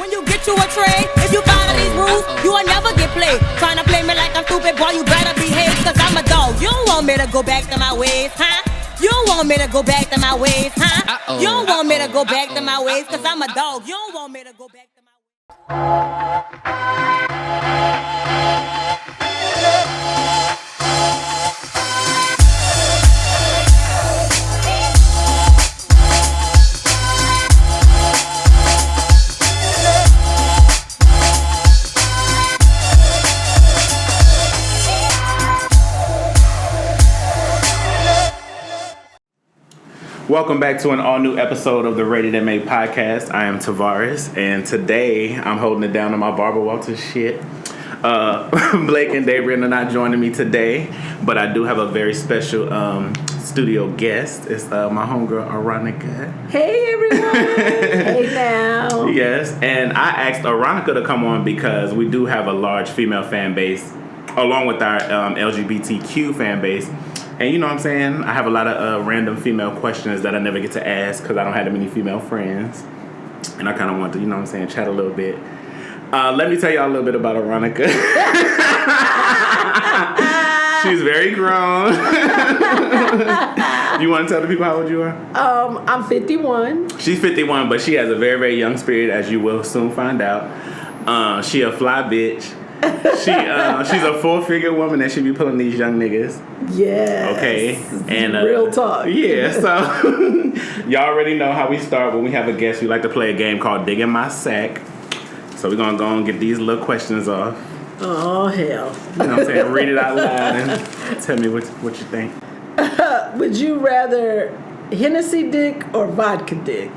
When you get you a tray, if you follow these rules, you will never get played. Trying to play me like I'm stupid, boy, you better behave, cause I'm a dog. You don't want me to go back to my ways, huh? You don't want me to go back to my ways, huh? You don't want me to go back to my ways, cause I'm a dog. You don't want me to go back to my Welcome back to an all-new episode of the Ratedmapodcast. I am Tavarus, and today I'm holding it down on my Barbara Walters shit. Blake and Dabrian are not joining me today, but I do have a very special studio guest. It's my homegirl, Aronica. Hey, everyone. Hey, now. Yes, and I asked Aronica to come on because we do have a large female fan base, along with our LGBTQ fan base. And you know what I'm saying? I have a lot of random female questions that I never get to ask because I don't have that many female friends. And I kind of want to, you know what I'm saying, chat a little bit. Let me tell y'all a little bit about Aronica. She's very grown. You want to tell the people how old you are? I'm 51. She's 51, but she has a very, very young spirit, as you will soon find out. She a fly bitch. She's a full-figure woman that should be pulling these young niggas. Yes. Okay. And real talk. Yeah. So y'all already know how we start when we have a guest. We like to play a game called Dig in My Sack. So we're gonna go and get these little questions off. Oh hell. You know what I'm saying? Read it out loud and tell me what you think. Would you rather Hennessy dick or vodka dick?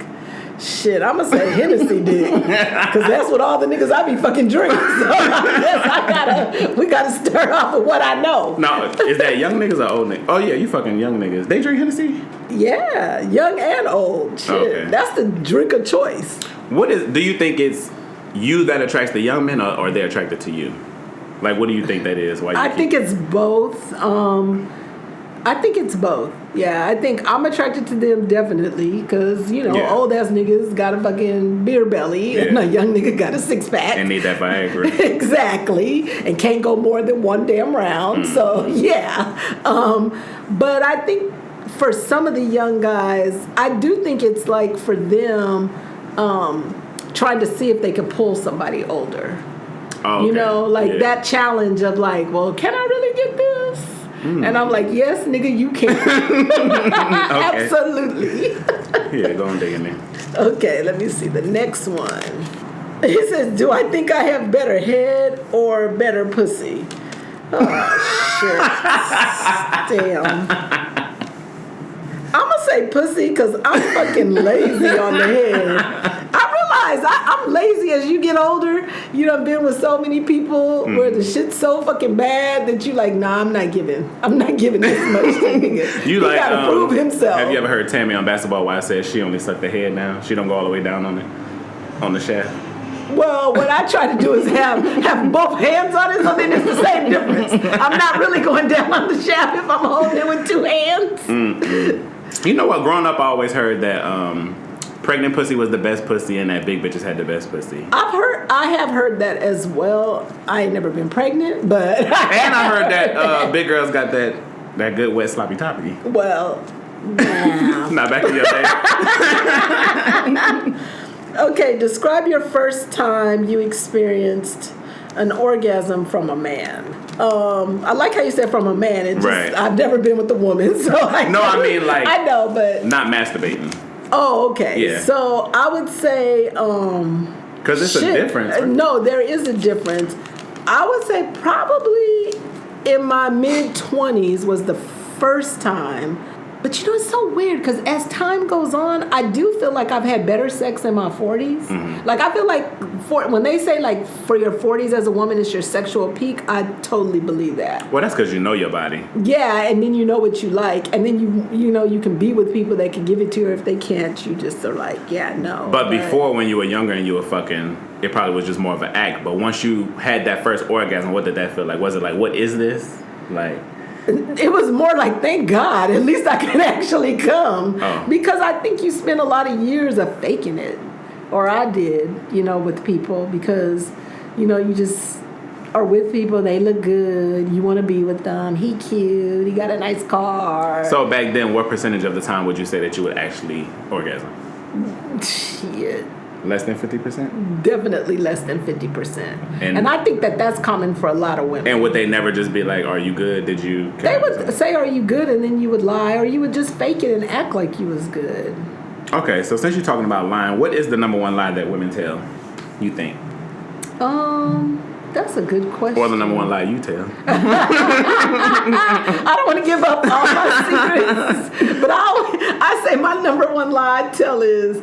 Shit, I'm gonna say Hennessy dick, cause that's what all the niggas I be fucking drinking. So I guess we gotta start off with what I know. No, is that young niggas or old niggas? Oh yeah, you fucking young niggas. They drink Hennessy? Yeah, young and old. Shit, okay. That's the drink of choice. Do you think it's you that attracts the young men, or they're attracted to you? Like, what do you think that is? I think it's both. I think it's both. Yeah, I think I'm attracted to them definitely because, you know, old ass niggas got a fucking beer belly and a young nigga got a six pack. And need that Viagra. Exactly. And can't go more than one damn round. So, yeah. But I think for some of the young guys, I do think it's like for them trying to see if they can pull somebody older. Oh, okay. You know, like that challenge of like, well, can I really get this? And I'm like, yes, nigga, you can. Absolutely. Yeah, go on dig in there. Okay, let me see the next one. He says, do I think I have better head or better pussy? Oh, shit. Damn. I'm going to say pussy because I'm fucking lazy on the head. I realize I'm lazy as you get older. You done been with so many people where the shit's so fucking bad that you like, nah, I'm not giving this much to nigga. He like, gotta prove himself. Have you ever heard Tammy on Basketball Wives say she only suck the head now? She don't go all the way down on the shaft? Well, what I try to do is have both hands on it, so then it's the same difference. I'm not really going down on the shaft if I'm holding it with two hands. You know what? Growing up, I always heard that pregnant pussy was the best pussy and that big bitches had the best pussy. I have heard that as well. I ain't never been pregnant, but and I heard that big girls got that good wet sloppy toppy. Well, nah. Not back in your day. Okay, describe your first time you experienced an orgasm from a man. I like how you said from a man. It just, right. I've never been with a woman, so I mean like I know, but not masturbating. Oh, okay. Yeah. So I would say because it's a difference. No, there is a difference. I would say probably in my mid-20s was the first time. But you know, it's so weird because as time goes on, I do feel like I've had better sex in my 40s. Mm-hmm. Like, I feel like when they say, like, for your 40s as a woman, it's your sexual peak, I totally believe that. Well, that's because you know your body. Yeah, and then you know what you like. And then, you know, you can be with people that can give it to you. Or if they can't, you just are like, yeah, no. But before, when you were younger and you were fucking, it probably was just more of an act. But once you had that first orgasm, what did that feel like? Was it like, what is this? Like... It was more like, thank God, at least I can actually come. Oh. Because I think you spend a lot of years of faking it. or I did, with people because, you just are with people, they look good, you want to be with them, he cute, he got a nice car. So back then, what percentage of the time would you say that you would actually orgasm? Shit. Less than 50%? Definitely less than 50%. And I think that's common for a lot of women. And would they never just be like, are you good? Did you... They would say, are you good? And then you would lie, or you would just fake it and act like you was good. Okay, so since you're talking about lying, what is the number one lie that women tell, you think? That's a good question. Or the number one lie you tell. I don't want to give up all my secrets, but I say my number one lie I tell is,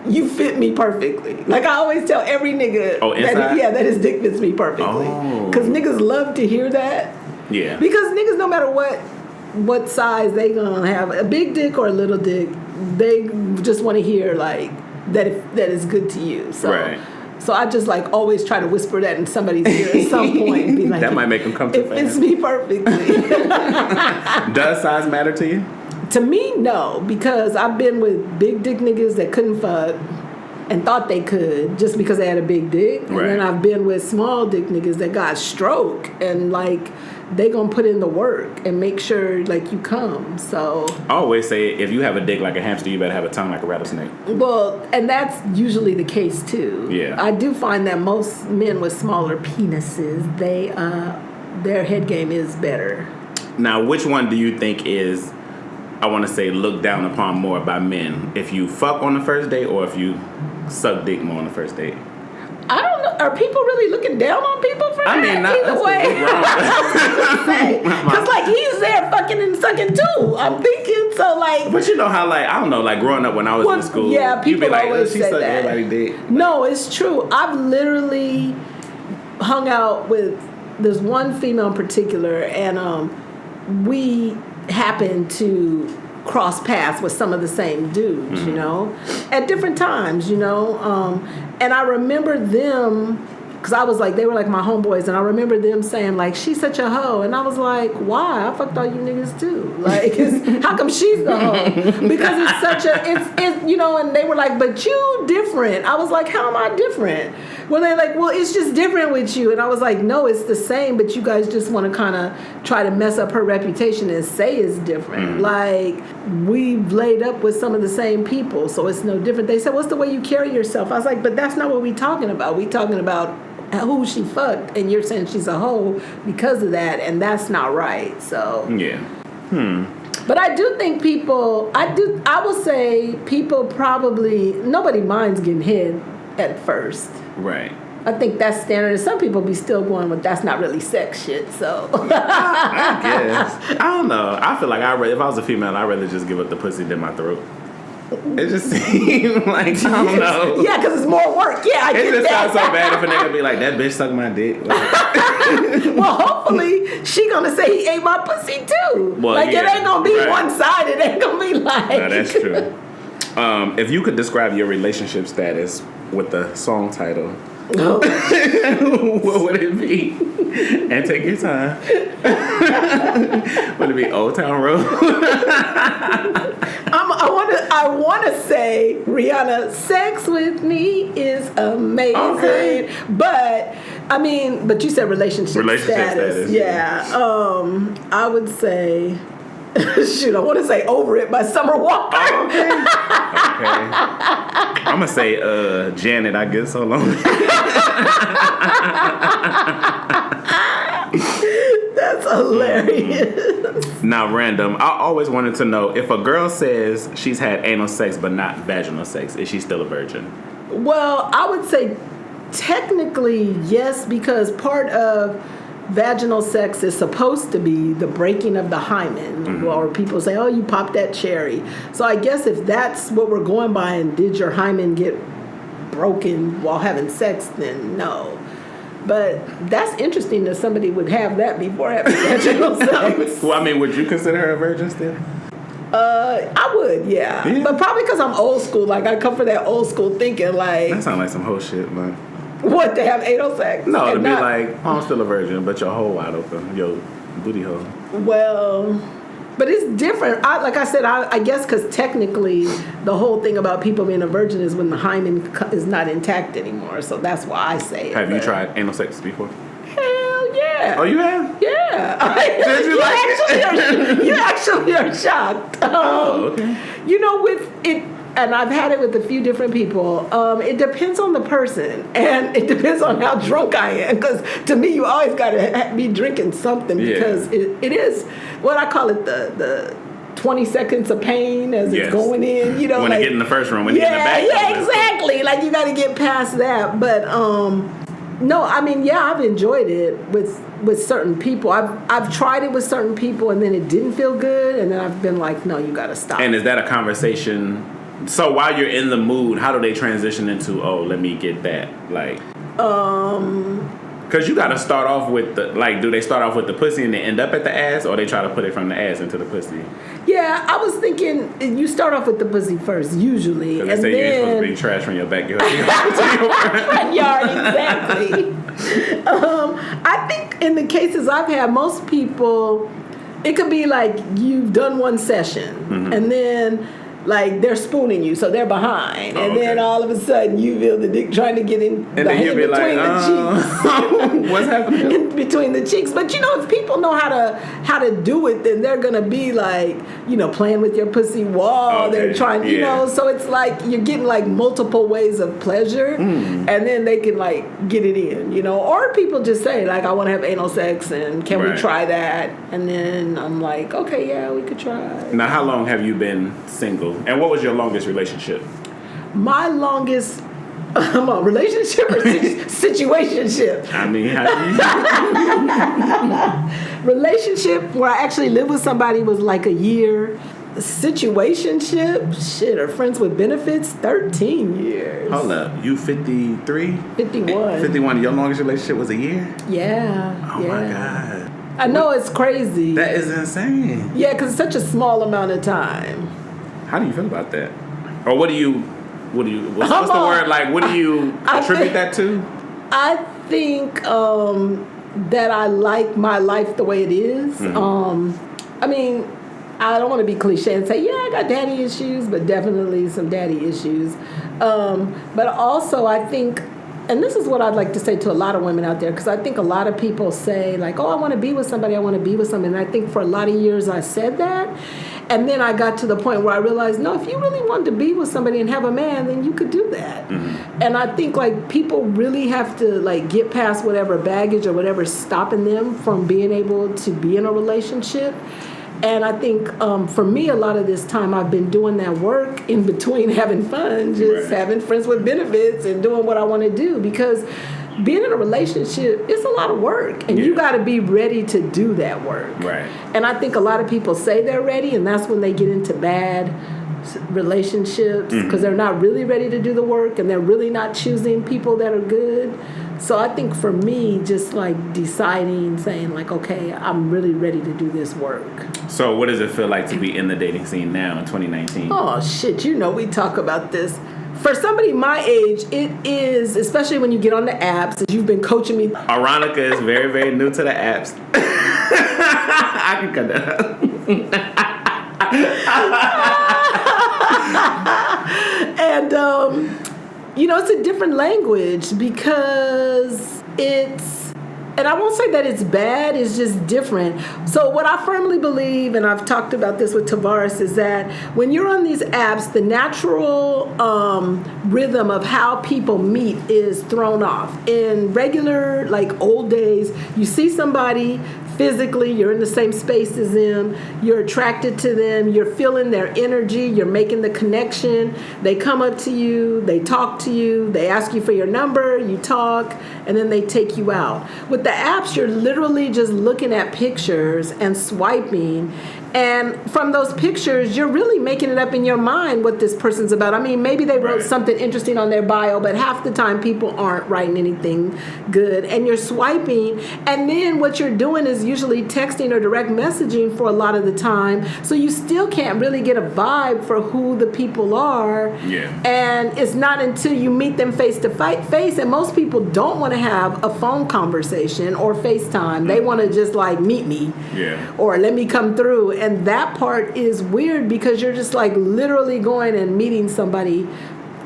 you fit me perfectly. Like I always tell every nigga that his dick fits me perfectly. Because niggas love to hear that. Yeah. Because niggas, no matter what size they gonna have, a big dick or a little dick, they just want to hear like that is good to you. So. Right. So I just like always try to whisper that in somebody's ear at some point and be like, that might make them come to it fits me perfectly. Does size matter to you? To me, no, because I've been with big dick niggas that couldn't fuck and thought they could just because they had a big dick. And then I've been with small dick niggas that got stroke and like they gonna put in the work and make sure like you come. So I always say if you have a dick like a hamster, you better have a tongue like a rattlesnake. Well, and that's usually the case too. Yeah. I do find that most men with smaller penises, their head game is better. Now, which one do you think is, I want to say, looked down upon more by men? If you fuck on the first date or if you suck dick more on the first date? I don't know. Are people really looking down on people for that? I mean, either way. Because, like, he's there fucking and sucking too. I'm thinking, so, like... But you know how, like, I don't know, like, growing up when I was in school, yeah, people you'd be like, always she say sucked that. everybody's dick. No, it's true. I've literally hung out with... There's one female in particular, and we happened to cross paths with some of the same dudes, at different times, and I remember them, because I was like, they were like my homeboys, and I remember them saying like, she's such a hoe, and I was like, why? I fucked all you niggas too. Like, how come she's the hoe? Because it's such a, it's and they were like, but you different. I was like, how am I different? Well, they're like, well, it's just different with you. And I was like, no, it's the same, but you guys just want to kind of try to mess up her reputation and say it's different. Like, we've laid up with some of the same people, so it's no different. They said, what's the way you carry yourself? I was like, but that's not what we talking about. We talking about who she fucked, and you're saying she's a hoe because of that, and that's not right. So yeah. But I do think I will say people probably, nobody minds getting hit at first. Right. I think that's standard. And some people be still going with that's not really sex shit. So I guess. I don't know. I feel like if I was a female, I'd rather just give up the pussy than my throat. It just seems like, I don't know. Yeah, because it's more work. Yeah, I get that. It just sounds so bad if a nigga be like, that bitch sucked my dick. Like, well, hopefully she gonna say he ate my pussy too. Well, like, it ain't gonna be one-sided. It ain't gonna be like... No, that's true. If you could describe your relationship status with the song title, what would it be? And take your time. Would it be Old Town Road? I want to say, Rihanna, sex with me is amazing. Okay. But you said relationship status. Yeah. I would say, shoot, I want to say Over It by Summer Walker. Okay. I'm going to say Janet, I Get So Lonely. That's hilarious. Now, random. I always wanted to know, if a girl says she's had anal sex but not vaginal sex, is she still a virgin? Well, I would say technically yes, because part of vaginal sex is supposed to be the breaking of the hymen, or people say, oh, you popped that cherry. So I guess if that's what we're going by, and did your hymen get broken while having sex, then no. But that's interesting that somebody would have that before having vaginal sex. Well, would you consider her a virgin still? I would, yeah. But probably because I'm old school. Like, I come from that old school thinking, like... That sounds like some whole shit, man. What, to have anal sex? No, to be like, oh, I'm still a virgin, but your hole wide open, your booty hole. Well, But it's different. Like I said, I guess because technically the whole thing about people being a virgin is when the hymen is not intact anymore. So that's why I say it. Have you tried anal sex before? Hell yeah. Oh, you have? Yeah. Did you You actually are shocked. Okay. You know, with it, and I've had it with a few different people. It depends on the person, and it depends on how drunk I am. Because to me, you always got to be drinking something because it is what I call it the 20 seconds of pain as it's going in. You know, when like, you get in the first room, when you get in the back. Yeah, exactly. Like you got to get past that. But no, I mean, I've enjoyed it with certain people. I've tried it with certain people, and then it didn't feel good, and then I've been like, no, you got to stop. And is that a conversation? So while you're in the mood, how do they transition into, oh, let me get that? Like, because you got to start off with do they start off with the pussy and they end up at the ass, or they try to put it from the ass into the pussy? Yeah, I was thinking you start off with the pussy first, usually. Because they say you're supposed to bring trash from your backyard. Front yard, exactly. I think in the cases I've had, most people, it could be like you've done one session, and then like they're spooning you, so they're behind, and then all of a sudden you feel the dick trying to get in and then you'll be between the cheeks. What's happening? In between the cheeks. But you know, if people know how to do it, then they're gonna be like, you know, playing with your pussy while they're trying, you know. So it's like you're getting like multiple ways of pleasure, and then they can like get it in, you know. Or people just say like, I want to have anal sex, and can we try that? And then I'm like, okay, yeah, we could try. Now, how long have you been single? And what was your longest relationship? My longest relationship or situationship? I mean, relationship where I actually lived with somebody was like a year. Situationship, shit, or friends with benefits, 13 years. Hold up, you 53? 51. 51, your longest relationship was a year? Yeah. Oh my God. I know, it's crazy. That is insane. Yeah, because it's such a small amount of time. How do you feel about that? Or what's the word, like, what do you attribute that to? I think that I like my life the way it is. I mean, I don't want to be cliche and say, I got daddy issues, but definitely some daddy issues. But also I think, and this is what I'd like to say to a lot of women out there, because I think a lot of people say like, oh, I want to be with somebody, I want to be with somebody. And I think for a lot of years I said that. And then I got to the point where I realized, no, if you really wanted to be with somebody and have a man, then you could do that. And I think like people really have to like get past whatever baggage or whatever's stopping them from being able to be in a relationship. And I think for me, a lot of this time I've been doing that work in between having fun, just having friends with benefits and doing what I want to do, because being in a relationship, it's a lot of work, and you got to be ready to do that work. Right. And I think a lot of people say they're ready, and that's when they get into bad relationships, because they're not really ready to do the work, and they're really not choosing people that are good. So I think for me, just like deciding, saying like, okay, I'm really ready to do this work. So what does it feel like to be in the dating scene now in 2019? Oh, shit. You know, we talk about this. For somebody my age, it is, especially when you get on the apps, as you've been coaching me. Aronica is very, very new to the apps. I can cut that up. And, you know, it's a different language because and I won't say that it's bad, it's just different. So what I firmly believe, and I've talked about this with Tavarus, is that when you're on these apps, the natural rhythm of how people meet is thrown off. In regular, like old days, you see somebody physically, you're in the same space as them, you're attracted to them, you're feeling their energy, you're making the connection, they come up to you, they talk to you, they ask you for your number, you talk, and then they take you out. With the apps, you're literally just looking at pictures and swiping, and from those pictures, you're really making it up in your mind what this person's about. I mean, maybe they wrote something interesting on their bio, but half the time people aren't writing anything good. And you're swiping, and then what you're doing is usually texting or direct messaging for a lot of the time. So you still can't really get a vibe for who the people are. Yeah. And it's not until you meet them face to face, and most people don't want to have a phone conversation or FaceTime. They want to just like meet me. Yeah. Or let me come through. And that part is weird because you're just like literally going and meeting somebody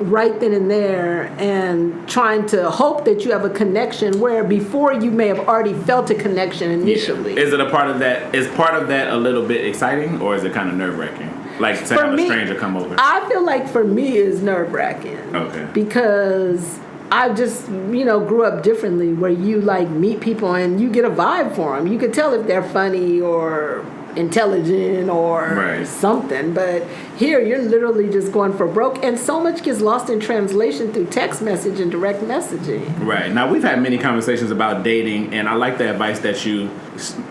right then and there and trying to hope that you have a connection where before you may have already felt a connection initially. Yeah. Is it a part of that? Is part of that a little bit exciting, or is it kind of nerve-wracking? Like to have a stranger come over? I feel like for me it's nerve-wracking. Okay. Because I just, grew up differently where you like meet people and you get a vibe for them. You can tell if they're funny or intelligent or something, but here you're literally just going for broke, and so much gets lost in translation through text message and direct messaging. Right. Now, we've had many conversations about dating, and I like the advice that you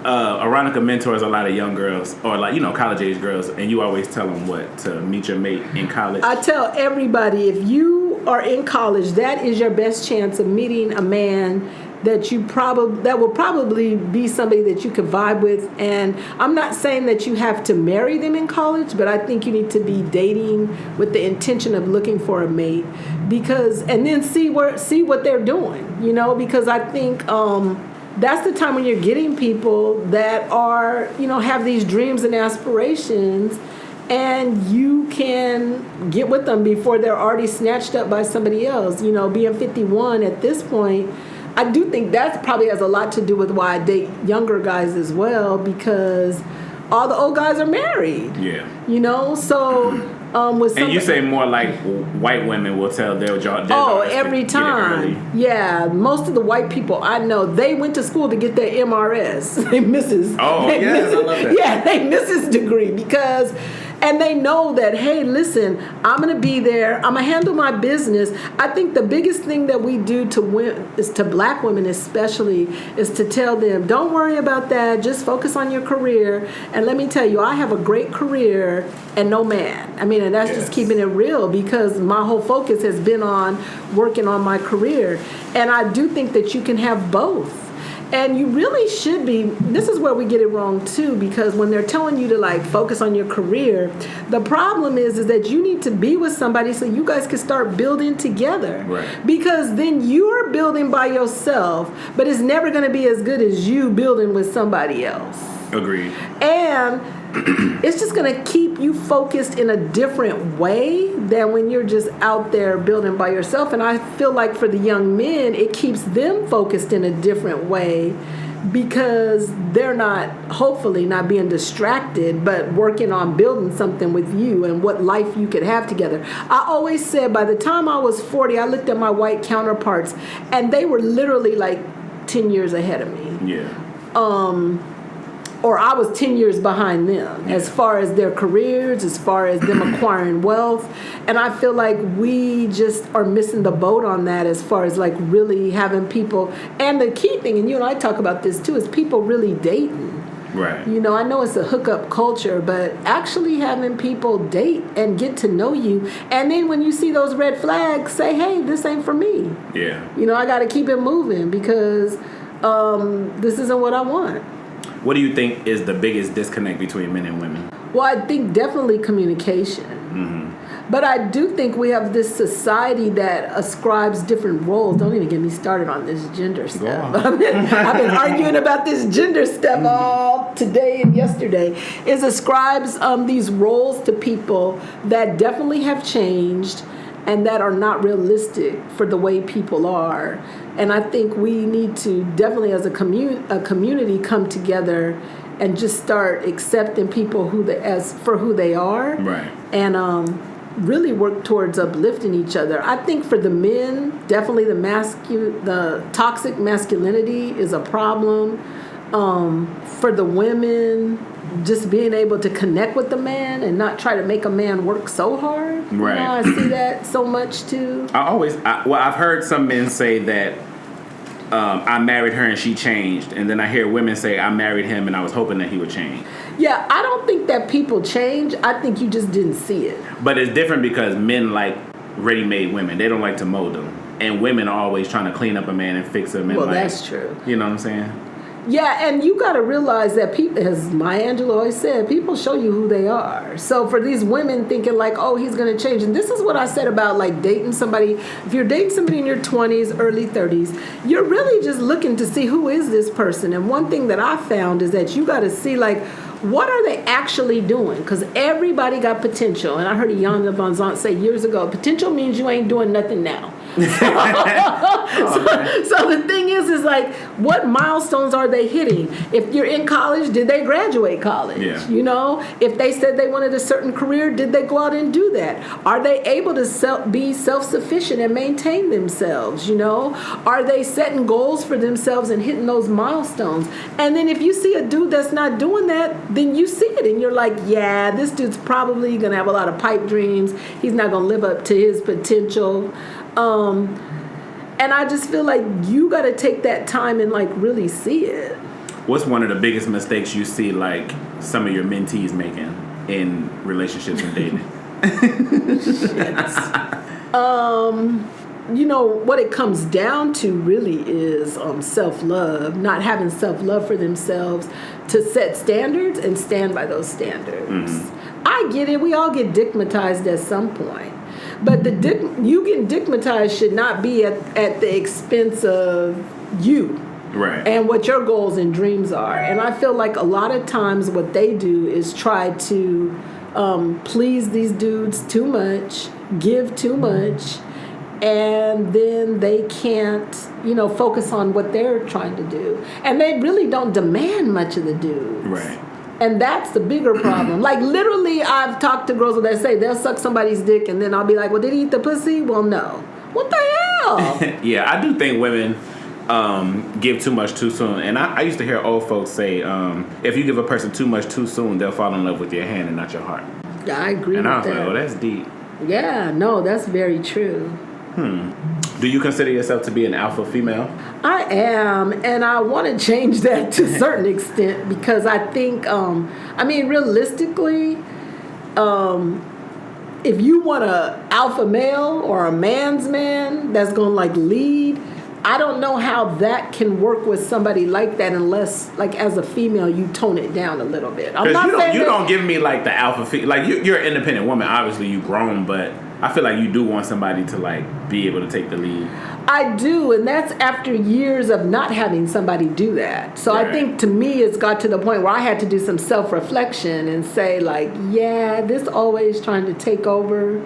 Aronica mentors a lot of young girls, or college age girls, and you always tell them what to meet your mate in college. I tell everybody, if you are in college, that is your best chance of meeting a man that will probably be somebody that you could vibe with. And I'm not saying that you have to marry them in college, but I think you need to be dating with the intention of looking for a mate, and then see what they're doing, because I think that's the time when you're getting people that are, have these dreams and aspirations, and you can get with them before they're already snatched up by somebody else. Being 51 at this point, I do think that probably has a lot to do with why I date younger guys as well, because all the old guys are married. Yeah. So with and you say more like white women will tell their daughters every time. Yeah, most of the white people I know, they went to school to get their MRS. They Mrs. Oh, yes, I love that. Yeah, they Mrs. degree because. And they know that, hey, listen, I'm going to be there. I'm going to handle my business. I think the biggest thing that we do to black women especially, is to tell them, don't worry about that. Just focus on your career. And let me tell you, I have a great career and no man. And that's just keeping it real, because my whole focus has been on working on my career. And I do think that you can have both. And you really should be. This is where we get it wrong too, because when they're telling you to focus on your career, the problem is that you need to be with somebody so you guys can start building together. Right. Because then you're building by yourself, but it's never going to be as good as you building with somebody else. Agreed. And it's just going to keep you focused in a different way than when you're just out there building by yourself. And I feel like for the young men, it keeps them focused in a different way, because they're hopefully not being distracted, but working on building something with you and what life you could have together. I always said by the time I was 40, I looked at my white counterparts and they were literally 10 years ahead of me. Yeah. Or I was 10 years behind them as far as their careers, as far as them acquiring wealth. And I feel like we just are missing the boat on that, as far as really having people. And the key thing, and you and I talk about this too, is people really dating. Right. I know it's a hookup culture, but actually having people date and get to know you. And then when you see those red flags, say, hey, this ain't for me. Yeah. I got to keep it moving, because this isn't what I want. What do you think is the biggest disconnect between men and women? Well, I think definitely communication. Mm-hmm. But I do think we have this society that ascribes different roles. Don't even get me started on this gender stuff. I've been arguing about this gender stuff all today and yesterday. It ascribes these roles to people that definitely have changed and that are not realistic for the way people are. And I think we need to definitely, as a community, come together and just start accepting people for who they are. Right. And really work towards uplifting each other. I think for the men, definitely the toxic masculinity is a problem. For the women, just being able to connect with the man and not try to make a man work so hard. Right. I see that so much too. I've heard some men say that I married her and she changed, and then I hear women say I married him and I was hoping that he would change. Yeah, I don't think that people change. I think you just didn't see it. But it's different because men like ready-made women. They don't like to mold them, and women are always trying to clean up a man and fix him. Well, that's true. You know what I'm saying? Yeah, and you got to realize that people, as Maya Angelou always said, people show you who they are. So for these women thinking oh, he's going to change. And this is what I said about dating somebody. If you're dating somebody in your 20s, early 30s, you're really just looking to see who is this person. And one thing that I found is that you got to see what are they actually doing? Because everybody got potential. And I heard Ian Van Zant say years ago, potential means you ain't doing nothing now. So the thing is like, what milestones are they hitting? If you're in college, did they graduate college? Yeah. You know, if they said they wanted a certain career, did they go out and do that? Are they able to be self-sufficient and maintain themselves? You know, are they setting goals for themselves and hitting those milestones? And then if you see a dude that's not doing that, then you see it and you're like, yeah, this dude's probably gonna have a lot of pipe dreams. He's not gonna live up to his potential. And I just feel like you got to take that time and like really see it. What's one of the biggest mistakes you see like some of your mentees making in relationships and dating? You know, what it comes down to really is self-love, not having self-love for themselves, to set standards and stand by those standards. Mm-hmm. I get it. We all get dickmatized at some point. But you getting dickmatized should not be at the expense of you. Right. And what your goals and dreams are. And I feel like a lot of times what they do is try to please these dudes too much, give too much, and then they can't, you know, focus on what they're trying to do. And they really don't demand much of the dudes. Right. And that's the bigger problem. Like, literally, I've talked to girls that say they'll suck somebody's dick, and then I'll be like, well, did he eat the pussy? Well, no. What the hell? Yeah, I do think women give too much too soon. And I used to hear old folks say, if you give a person too much too soon, they'll fall in love with your hand and not your heart. Yeah, I agree with that. And I was like, oh, that's deep. Yeah, no, that's very true. Do you consider yourself to be an alpha female? I am, and I want to change that to a certain extent because I think, realistically, if you want a alpha male or a man's man that's going to like lead, I don't know how that can work with somebody like that unless, like, as a female, you tone it down a little bit. Because you don't give me like the alpha like you're an independent woman. Obviously, you grown, but I feel like you do want somebody to like be able to take the lead. I do, and that's after years of not having somebody do that. So right. I think to me it's got to the point where I had to do some self-reflection and say like, yeah, this always trying to take over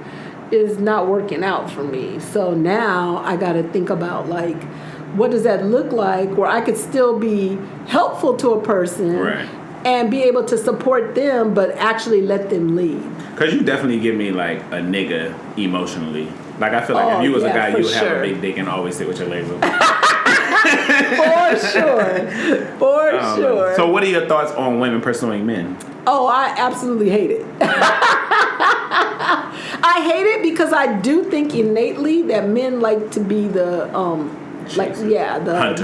is not working out for me. So now I got to think about like, what does that look like where I could still be helpful to a person right. and be able to support them, but actually let them lead. Because you definitely give me like a nigga emotionally. Like I feel like if you was a guy, you would have a big dick and always sit with your legs open. For sure. So what are your thoughts on women pursuing men? Oh, I absolutely hate it. I hate it because I do think innately that men like to be the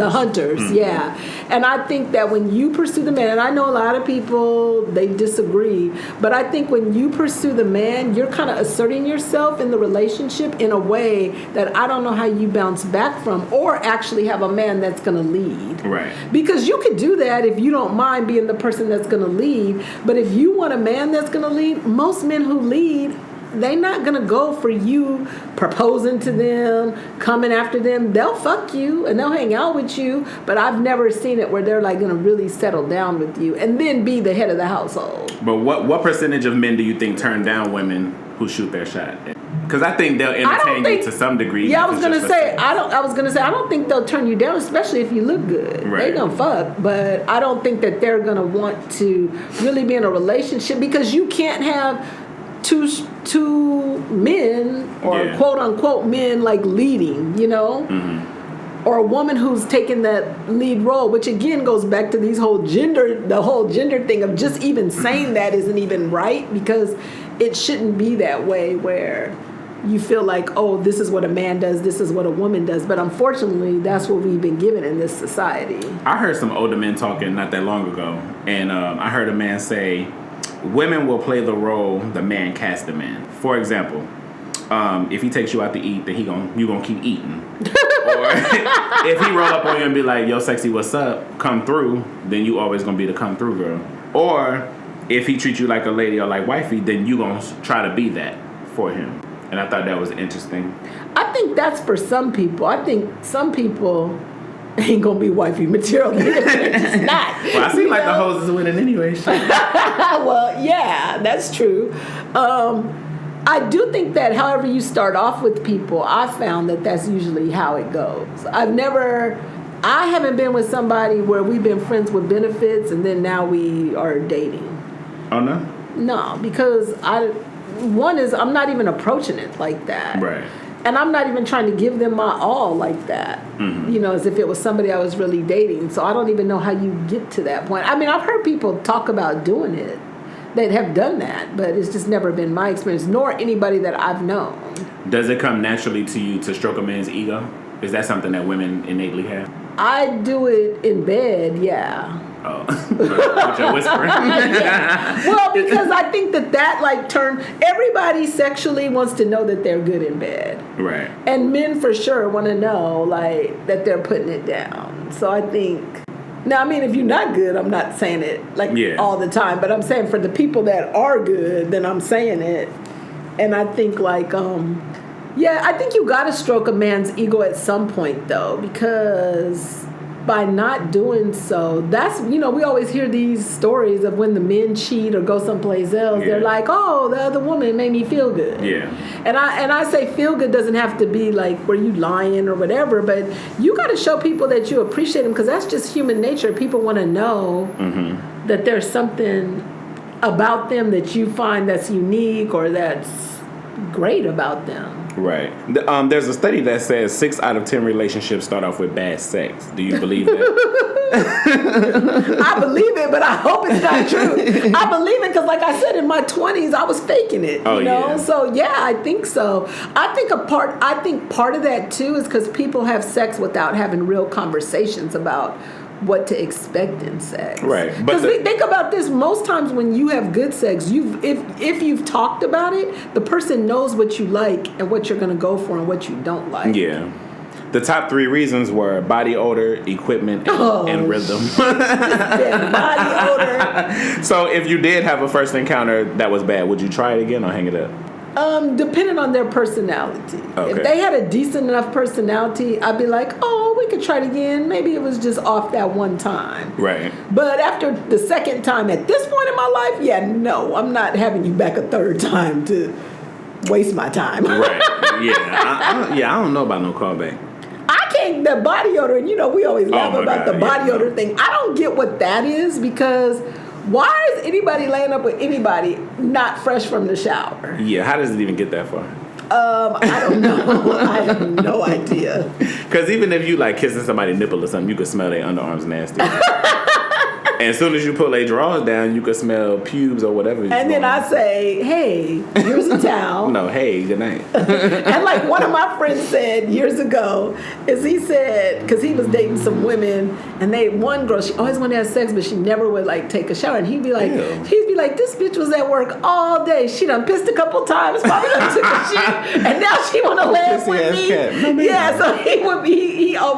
hunters, mm-hmm. yeah. And I think that when you pursue the man, and I know a lot of people, they disagree, but I think when you pursue the man, you're kind of asserting yourself in the relationship in a way that I don't know how you bounce back from or actually have a man that's going to lead. Right. Because you could do that if you don't mind being the person that's going to lead, but if you want a man that's going to lead, most men who lead, they're not going to go for you proposing to them, coming after them. They'll fuck you and they'll hang out with you, but I've never seen it where they're like going to really settle down with you and then be the head of the household. But what percentage of men do you think turn down women who shoot their shot? Because I think they'll entertain you to some degree. Yeah, I was gonna say I don't think they'll turn you down, especially if you look good. Right. They're gonna fuck, but I don't think that they're gonna want to really be in a relationship because you can't have two men or quote unquote men like leading, you know, mm-hmm. or a woman who's taking that lead role, which again goes back to the whole gender thing of just even saying that isn't even right because it shouldn't be that way where you feel like, oh, this is what a man does, this is what a woman does. But unfortunately, that's what we've been given in this society. I heard some older men talking not that long ago, and I heard a man say, women will play the role the man cast them in. For example, if he takes you out to eat, then you gonna keep eating. Or if he roll up on you and be like, yo, sexy, what's up? Come through, then you always gonna be the come through girl. Or if he treats you like a lady or like wifey, then you gonna try to be that for him. And I thought that was interesting. I think that's for some people. I think some people ain't gonna be wifey material. It's just not. Well, I seem like the hoes is winning anyway. Well, yeah, that's true. I do think that however you start off with people, I found that that's usually how it goes. I haven't been with somebody where we've been friends with benefits and then now we are dating. Oh, no? No, because I'm not even approaching it like that. Right. And I'm not even trying to give them my all like that, as if it was somebody I was really dating. So I don't even know how you get to that point. I mean, I've heard people talk about doing it that have done that, but it's just never been my experience, nor anybody that I've known. Does it come naturally to you to stroke a man's ego? Is that something that women innately have? I do it in bed, yeah. Oh, with your whispering. Yeah. Well, because I think that everybody sexually wants to know that they're good in bed. Right. And men for sure want to know, that they're putting it down. So I think, now, I mean, if you're not good, I'm not saying it, all the time. But I'm saying for the people that are good, then I'm saying it. And I think, I think you got to stroke a man's ego at some point, though, because by not doing so, that's, we always hear these stories of when the men cheat or go someplace else. Yeah. They're like, oh, the other woman made me feel good. Yeah. And I say feel good doesn't have to be where you lying or whatever, but you got to show people that you appreciate them because that's just human nature. People want to know that there's something about them that you find that's unique or that's great about them. Right. There's a study that says 6 out of 10 relationships start off with bad sex. Do you believe that? I believe it, but I hope it's not true. I believe it because, like I said, in my 20s, I was faking it. You know? Yeah. So yeah, I think so. I think part of that too is because people have sex without having real conversations about what to expect in sex. Right. Because think about this, most times when you have good sex, if you've talked about it, the person knows what you like and what you're going to go for and what you don't like. Yeah. The top 3 reasons were body odor, equipment, and rhythm. Body odor. So if you did have a first encounter that was bad, would you try it again or hang it up? Depending on their personality. Okay. If they had a decent enough personality, I'd be like, oh, we could try it again. Maybe it was just off that one time. Right. But after the second time, at this point in my life, no, I'm not having you back a third time to waste my time. Right. Yeah. I don't know about no callback. I can't, the body odor, and we always laugh about the body odor thing. I don't get what that is because why is anybody laying up with anybody not fresh from the shower? Yeah, how does it even get that far? I don't know. I have no idea. Because even if you kissing somebody's nipple or something, you could smell their underarms nasty. And as soon as you pull their drawers down, you could smell pubes or whatever. And then I say, hey, here's a towel. No, hey, good night. And one of my friends said years ago, he said, because he was dating some women, and one girl, she always wanted to have sex, but she never would take a shower. And he'd be like, this bitch was at work all day. She done pissed a couple times, probably done took a shit, and now she want to laugh with me. Yeah, so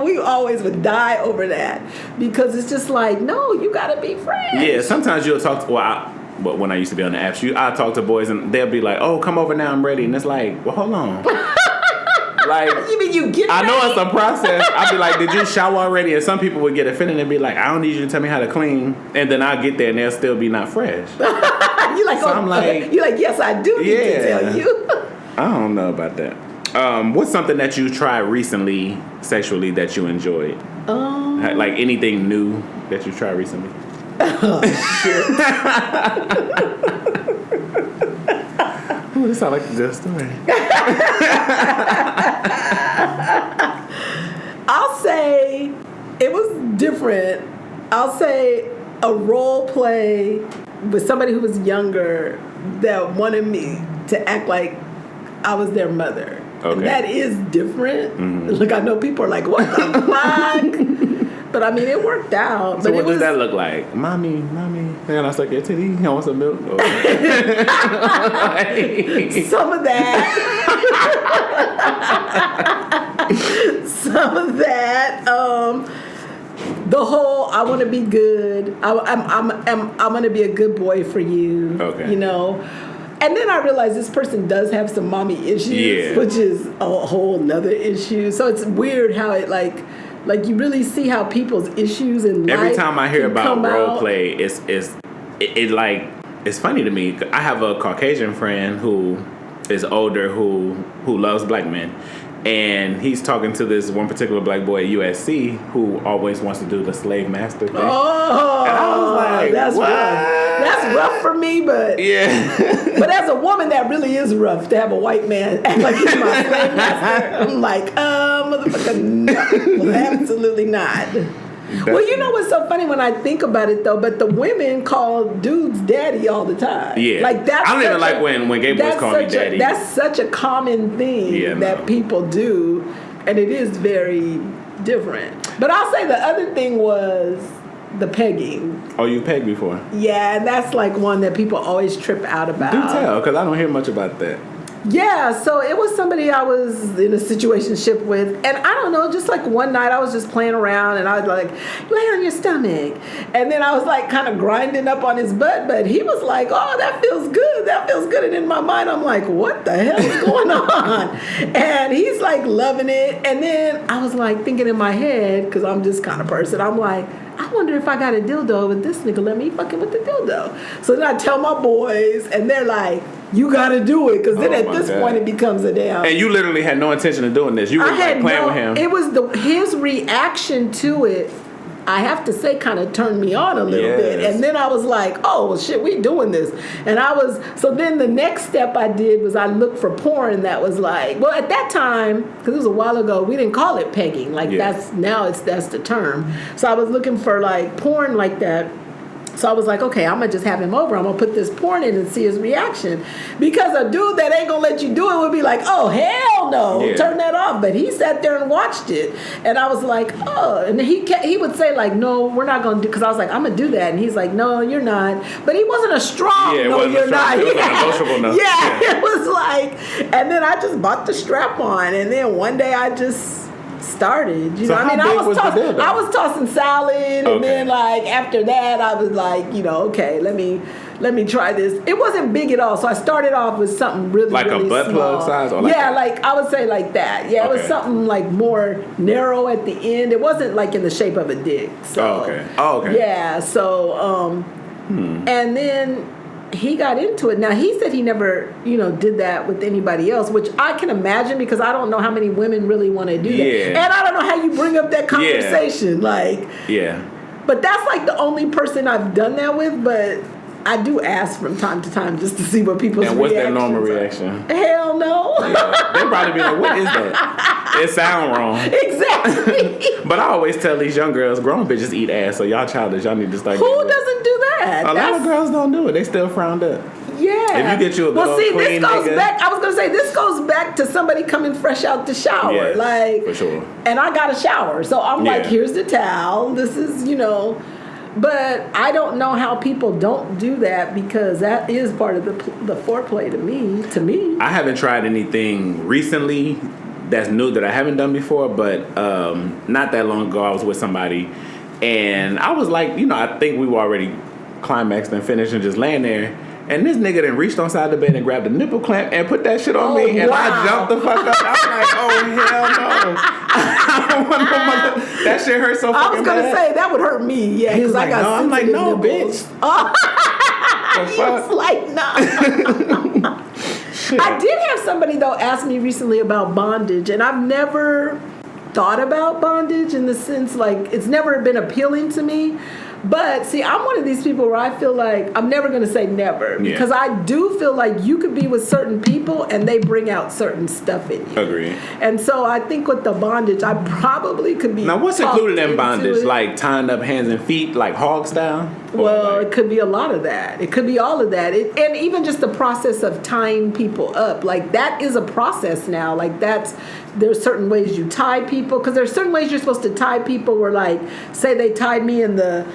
we always would die over that because it's just no, you gotta be fresh. Yeah, sometimes you'll talk to, but when I used to be on the apps, I talk to boys and they'll be like, oh, come over now, I'm ready. And it's well, hold on. You mean you get ready? I know it's a process. I'll be like, did you shower already? And some people would get offended and be like, I don't need you to tell me how to clean. And then I'll get there and they'll still be not fresh. You're like, so I'm you're like, yes, I do need to tell you. I don't know about that. What's something that you tried recently sexually that you enjoyed? Anything new that you tried recently? Oh, shit. Ooh, this sounds like a good story. I'll say it was different. I'll say a role play with somebody who was younger that wanted me to act like I was their mother. Okay. And that is different. Mm-hmm. Look, I know people are like, what the fuck? But I mean, it worked out. So what does that look like? Mommy, man, I suck your titty. You want some milk? Some of that. Some of that. The whole, I want to be good. I'm going to be a good boy for you. Okay. And then I realized this person does have some mommy issues, which is a whole nother issue. So it's weird how it Like, you really see how people's issues in life Every time I hear about role out. play, it's funny to me. I have a Caucasian friend who is older who loves black men. And he's talking to this one particular black boy at USC who always wants to do the slave master thing. Oh, and I was like, that's what? rough. That's rough for me, but Yeah. but as a woman, that really is rough to have a white man act like he's my slave master. I'm like, motherfucker, no, absolutely not. Well, you know what's so funny when I think about it, though? But the women call dudes daddy all the time. Yeah. Like, that's I don't even like when gay boys call me daddy. That's such a common thing that people do, and it is very different. But I'll say the other thing was the pegging. Oh, you pegged before? Yeah, and that's like one that people always trip out about. Do tell, because I don't hear much about that. Yeah, so it was somebody I was in a situationship with, and I don't know, just like one night I was just playing around, and I was like, lay on your stomach, and then I was like kind of grinding up on his butt, but he was like, oh, that feels good, and in my mind I'm like, what the hell is going on? And he's like loving it, and then I was like thinking in my head, because I'm this kind of person, I'm like, I wonder if I got a dildo with this nigga, let me fucking with the dildo. So then I tell my boys, and they're like, you gotta do it, because then at this point it becomes a damn. And you literally had no intention of doing this. You were like playing with him. It was his reaction to it, I have to say, kind of turned me on a little bit. And then I was like, oh, well, shit, we doing this. And so then the next step I did was I looked for porn that was like, well, at that time, because it was a while ago, we didn't call it pegging. Like that's the term. So I was looking for like porn like that. So I was like, okay, I'm going to just have him over. I'm going to put this porn in and see his reaction. Because a dude that ain't going to let you do it would be like, oh, hell no, turn that off. But he sat there and watched it. And I was like, oh. And he would say, like, no, we're not going to do, because I was like, I'm going to do that. And he's like, no, you're not. But he wasn't a strong, no, you're not. It was negotiable enough. Yeah, it was like, and then I just bought the strap on. And then one day I just started, you know. I mean, I was tossing salad, and then like after that, I was like, okay, let me try this. It wasn't big at all, so I started off with something really like really a butt small. plug size, or like I would say like that. Yeah, it was something like more narrow at the end. It wasn't like in the shape of a dick. So, okay. Yeah, so and then he got into it. Now, he said he never, did that with anybody else, which I can imagine, because I don't know how many women really want to do that. And I don't know how you bring up that conversation. But that's like the only person I've done that with, but I do ask from time to time just to see what people's reactions are. And what's their normal reaction? Hell no. They probably be like, what is that? It sound wrong. Exactly. But I always tell these young girls, grown bitches eat ass, so y'all childish. Y'all need to start. Who doesn't do that? A lot of girls don't do it. They still frowned up. Yeah. If you get you a good clean this goes nigga. back. I was gonna say this goes back to somebody coming fresh out the shower, for sure. And I got a shower, so I'm like, here's the towel. This is, But I don't know how people don't do that, because that is part of the foreplay to me. I haven't tried anything recently that's new that I haven't done before, but not that long ago I was with somebody, and I was like, I think we were already climaxed and finished and just laying there, and this nigga then reached on side the bed and grabbed a nipple clamp and put that shit on me, and I jumped the fuck up. I was like, oh hell no. I don't want no mother. That shit hurt so fucking bad. I was gonna say that would hurt me, because I got I'm like, no, nipples. bitch. He was like, no. I did have somebody though ask me recently about bondage, and I've never thought about bondage in the sense, like, it's never been appealing to me. But see, I'm one of these people where I feel like I'm never going to say never, because I do feel like you could be with certain people and they bring out certain stuff in you. Agree. And so I think with the bondage, I probably could be. Now, what's included in bondage? Like tying up hands and feet, like hog style? Well, it could be a lot of that. It could be all of that. And even just the process of tying people up, like that is a process now. Like there's certain ways you tie people, because there's certain ways you're supposed to tie people where, like, say they tied me and the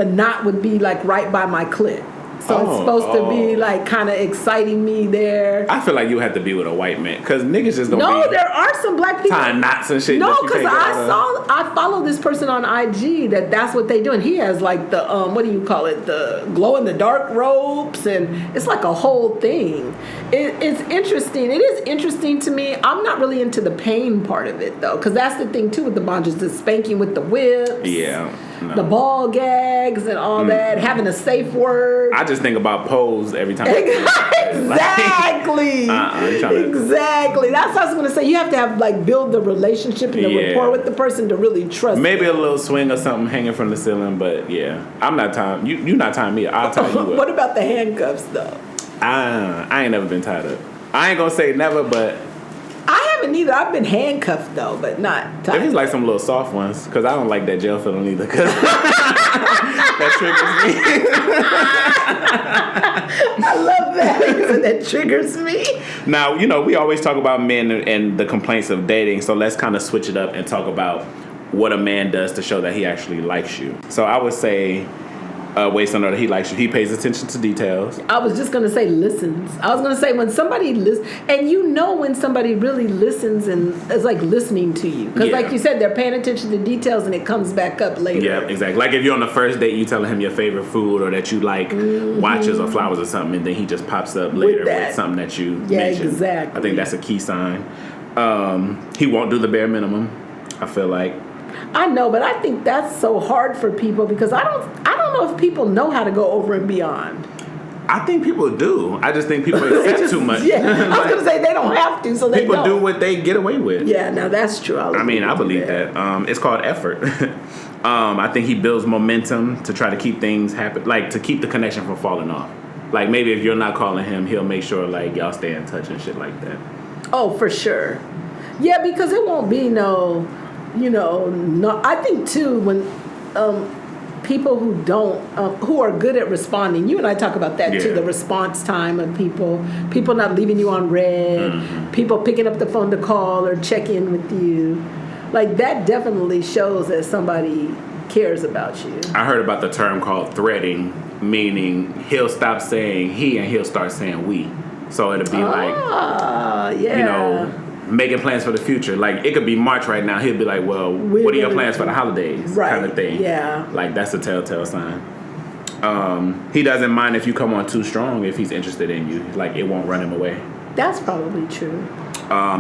knot would be like right by my clit. So it's supposed to be like kind of exciting me there. I feel like you have to be with a white man because niggas just don't. No, there are some black people tying knots and shit. No, because I follow this person on IG that's what they do, and he has like the what do you call it? The glow in the dark ropes, and it's like a whole thing. It's interesting. It is interesting to me. I'm not really into the pain part of it though, because that's the thing too with the bondage, the spanking with the whips. Yeah. No. The ball gags and all that, having a safe word. I just think about pose every time. Exactly. Exactly. That's what I was going to say. You have to have like build the relationship and the rapport with the person to really trust. Maybe a little swing or something hanging from the ceiling, but yeah, I'm not tying. You're not tying me. I'll tie you up. What about the handcuffs though? I ain't never been tied up. I ain't gonna say never, but. I haven't either. I've been handcuffed though, but not tied. If it's like some little soft ones, because I don't like that jail feeling either. Cause that triggers me. I love that. That triggers me. Now, we always talk about men and the complaints of dating, so let's kind of switch it up and talk about what a man does to show that he actually likes you. So I would say, ways to know that he likes you. He pays attention to details. I was just going to say listens. I was going to say when somebody listens, and when somebody really listens and is like listening to you. Because like you said, they're paying attention to details and it comes back up later. Yeah, exactly. Like if you're on the first date, you telling him your favorite food or that you like watches or flowers or something, and then he just pops up later with something that you mentioned. Exactly. I think that's a key sign. He won't do the bare minimum, I feel like. I know, but I think that's so hard for people because I don't know if people know how to go over and beyond. I think people do. I just think people accept too much. Yeah, I was going to say they don't have to, so they people do what they get away with. Yeah, now that's true. I believe that. It's called effort. I think he builds momentum to try to keep things happen, like to keep the connection from falling off. Like maybe if you're not calling him, he'll make sure like y'all stay in touch and shit like that. Oh, for sure. Yeah, because it won't be no. I think too when people who who are good at responding, you and I talk about that too, the response time of people not leaving you on red, people picking up the phone to call or check in with you, like that definitely shows that somebody cares about you. I heard about the term called threading, meaning he'll stop saying he and he'll start saying we, so it'll be making plans for the future. Like, it could be March right now. He'll be like, well, what are your plans for the holidays? Right. Kind of thing. Yeah. Like, that's a telltale sign. He doesn't mind if you come on too strong if he's interested in you. Like, it won't run him away. That's probably true.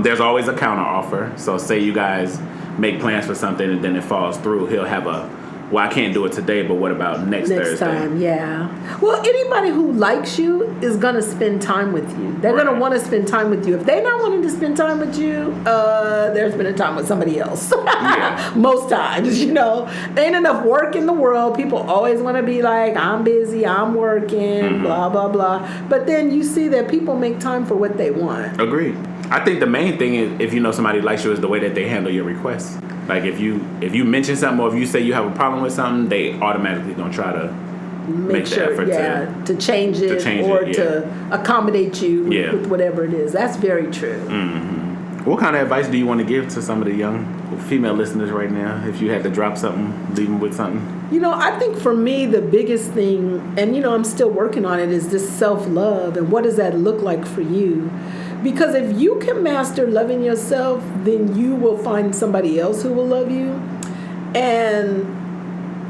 There's always a counter offer. So, say you guys make plans for something and then it falls through. He'll have I can't do it today, but what about next Thursday? Next time, yeah. Well, anybody who likes you is going to spend time with you. They're going to want to spend time with you. If they're not wanting to spend time with you, they're spending time with somebody else. Most times, There ain't enough work in the world. People always want to be like, I'm busy, I'm working, blah, blah, blah. But then you see that people make time for what they want. Agreed. I think the main thing is if somebody likes you is the way that they handle your requests. Like if you mention something or if you say you have a problem with something, they automatically gonna try to make the effort to change it to accommodate you with whatever it is. That's very true. What kind of advice do you want to give to some of the young female listeners right now? If you had to drop something, leave them with something. I think for me the biggest thing, and I'm still working on it, is this self-love and what does that look like for you? Because if you can master loving yourself, then you will find somebody else who will love you. And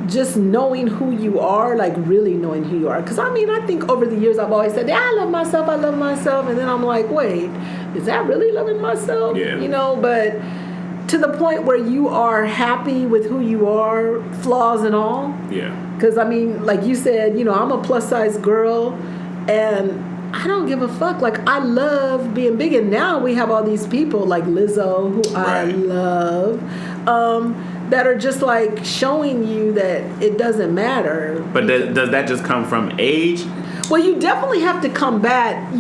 just knowing who you are, like really knowing who you are. Because I think over the years I've always said, I love myself. And then I'm like, wait, is that really loving myself? Yeah. But to the point where you are happy with who you are, flaws and all. Yeah. Because like you said, I'm a plus size girl and I don't give a fuck. Like, I love being big. And now we have all these people like Lizzo, who I love, that are just like showing you that it doesn't matter. But does that just come from age? Well, you definitely have to combat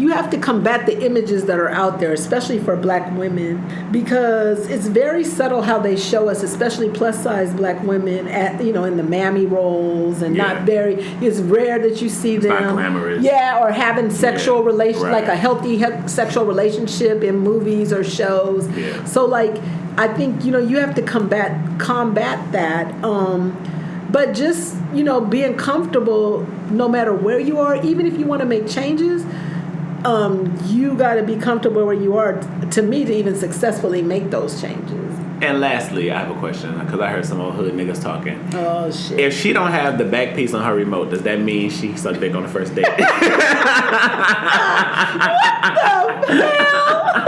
the images that are out there, especially for black women, because it's very subtle how they show us, especially plus size black women in the mammy roles, and it's rare that you see them. Not glamorous. Yeah, or having sexual relations, like a healthy sexual relationship in movies or shows. Yeah. So like, I think, you have to combat that. But just, being comfortable no matter where you are, even if you want to make changes, you got to be comfortable where you are, to me, to even successfully make those changes. And lastly, I have a question, because I heard some old hood niggas talking. Oh, shit. If she don't have the back piece on her remote, does that mean she sucked dick on the first date? What the hell?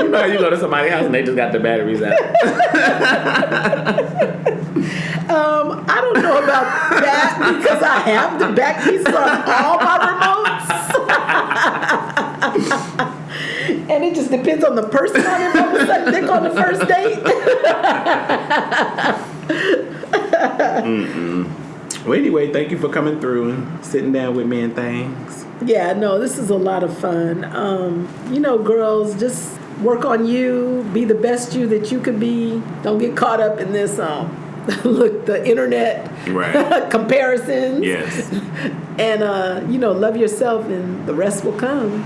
You know how you go to somebody's house and they just got the batteries out. I don't know about that, because I have the back pieces on all my remotes. And it just depends on the person on it. If I dick on the first date. Well, anyway, thank you for coming through and sitting down with me and things. Yeah, no, this is a lot of fun. Girls, just work on you. Be the best you that you could be. Don't get caught up in this, the internet comparisons. Yes. And, love yourself, and the rest will come.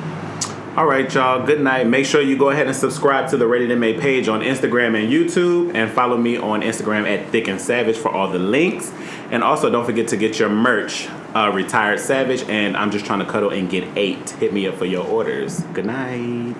All right, y'all. Good night. Make sure you go ahead and subscribe to the Rated MA page on Instagram and YouTube, and follow me on Instagram at Thick and Savage for all the links. And also, don't forget to get your merch, Retired Savage, and I'm just trying to cuddle and get 8. Hit me up for your orders. Good night.